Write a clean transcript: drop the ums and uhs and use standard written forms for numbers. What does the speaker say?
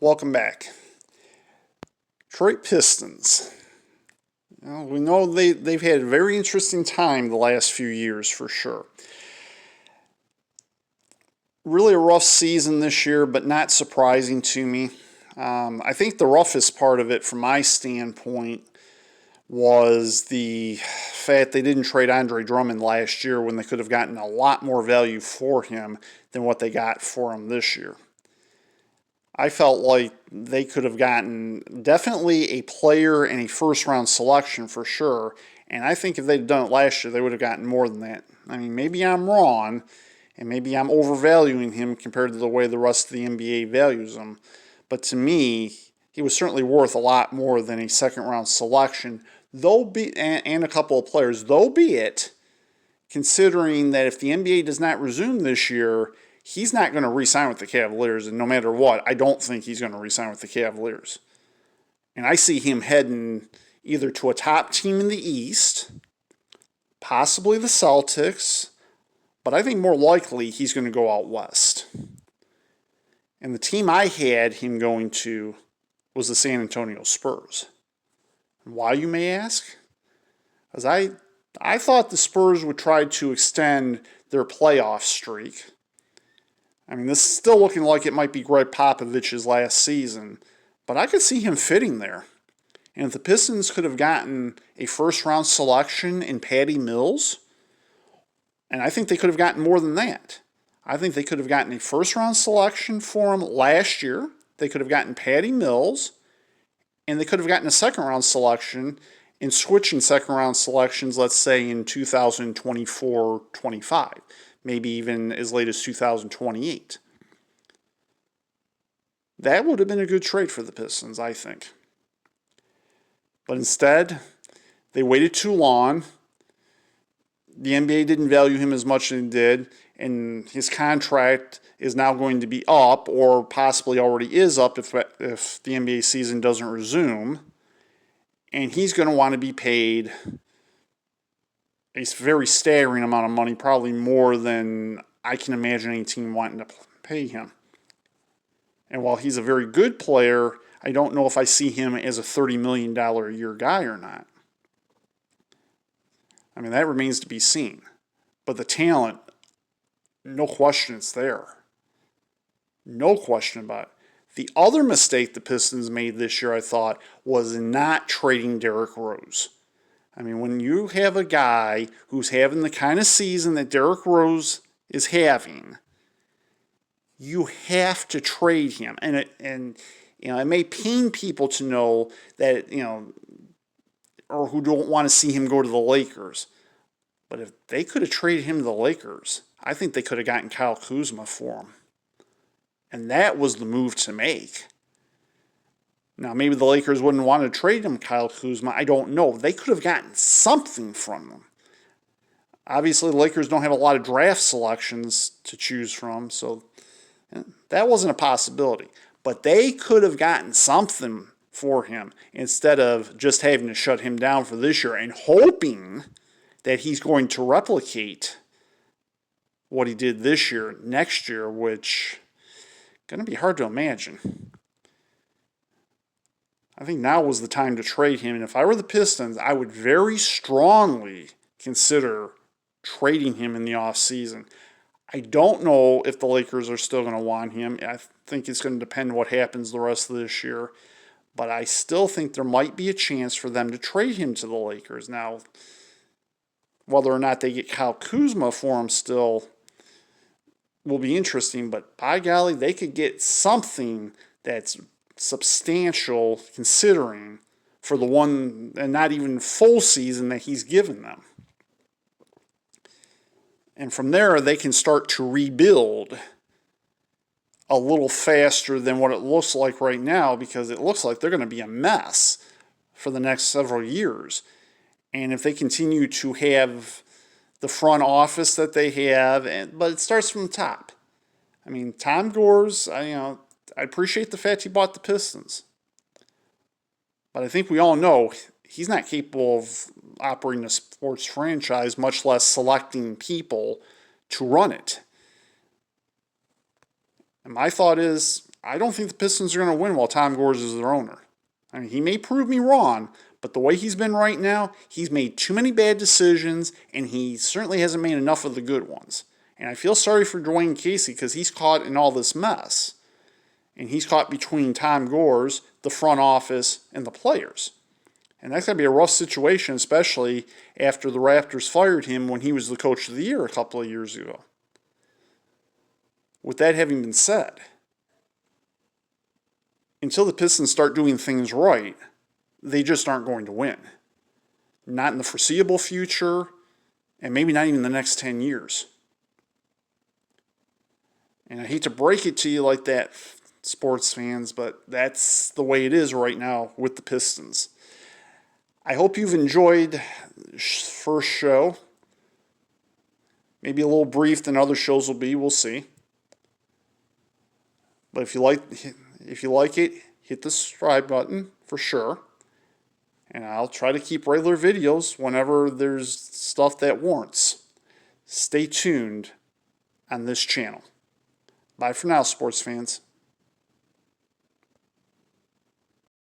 Welcome back. Detroit Pistons. We know they've had a very interesting time the last few years for sure. Really a rough season this year, but not surprising to me. I think the roughest part of it, from my standpoint, was the fact they didn't trade Andre Drummond last year when they could have gotten a lot more value for him than what they got for him this year. I felt like they could have gotten definitely a player and a first round selection for sure. And I think if they'd done it last year, they would have gotten more than that. I mean, maybe I'm wrong, and maybe I'm overvaluing him compared to the way the rest of the NBA values him. But to me, he was certainly worth a lot more than a second round selection, and a couple of players, though be it, considering that if the NBA does not resume this year, he's not going to re-sign with the Cavaliers, and no matter what, I don't think he's going to re-sign with the Cavaliers. And I see him heading either to a top team in the East, possibly the Celtics, but I think more likely he's going to go out west. And the team I had him going to was the San Antonio Spurs. Why, you may ask? Because I thought the Spurs would try to extend their playoff streak. I mean, this is still looking like it might be Greg Popovich's last season, but I could see him fitting there. And if the Pistons could have gotten a first-round selection in Patty Mills, and I think they could have gotten more than that. I think they could have gotten a first-round selection for him last year. They could have gotten Patty Mills, and they could have gotten a second-round selection in switching second-round selections, let's say in 2024-25. Maybe even as late as 2028. That would have been a good trade for the Pistons, I think. But instead, they waited too long. The NBA didn't value him as much as it did, and his contract is now going to be up, or possibly already is up if the NBA season doesn't resume. And he's going to want to be paid a very staggering amount of money, probably more than I can imagine any team wanting to pay him. And while he's a very good player, I don't know if I see him as a $30 million a year guy or not. I mean, that remains to be seen. But the talent, no question it's there. No question about it. The other mistake the Pistons made this year, I thought, was not trading Derrick Rose. I mean, when you have a guy who's having the kind of season that Derrick Rose is having, you have to trade him. And it may pain people to know that, or who don't want to see him go to the Lakers. But if they could have traded him to the Lakers, I think they could have gotten Kyle Kuzma for him. And that was the move to make. Now, maybe the Lakers wouldn't want to trade him Kyle Kuzma. I don't know. They could have gotten something from him. Obviously, the Lakers don't have a lot of draft selections to choose from, so that wasn't a possibility. But they could have gotten something for him instead of just having to shut him down for this year and hoping that he's going to replicate what he did this year, next year, which is going to be hard to imagine. I think now was the time to trade him. And if I were the Pistons, I would very strongly consider trading him in the offseason. I don't know if the Lakers are still going to want him. I think it's going to depend on what happens the rest of this year. But I still think there might be a chance for them to trade him to the Lakers. Now, whether or not they get Kyle Kuzma for him still will be interesting. But by golly, they could get something that's substantial considering for the one and not even full season that he's given them. And from there, they can start to rebuild a little faster than what it looks like right now, because it looks like they're going to be a mess for the next several years. And if they continue to have the front office that they have, but it starts from the top. I mean, Tom Gores, I appreciate the fact he bought the Pistons. But I think we all know he's not capable of operating a sports franchise, much less selecting people to run it. And my thought is, I don't think the Pistons are going to win while Tom Gores is their owner. I mean, he may prove me wrong, but the way he's been right now, he's made too many bad decisions, and he certainly hasn't made enough of the good ones. And I feel sorry for Dwayne Casey because he's caught in all this mess. And he's caught between Tom Gores, the front office, and the players. And that's going to be a rough situation, especially after the Raptors fired him when he was the coach of the year a couple of years ago. With that having been said, until the Pistons start doing things right, they just aren't going to win. Not in the foreseeable future, and maybe not even the next 10 years. And I hate to break it to you like that, sports fans, but that's the way it is right now with the Pistons. I hope you've enjoyed the first show. Maybe a little brief than other shows will be, we'll see. But if you like it, hit the subscribe button for sure. And I'll try to keep regular videos whenever there's stuff that warrants. Stay tuned on this channel. Bye for now, sports fans.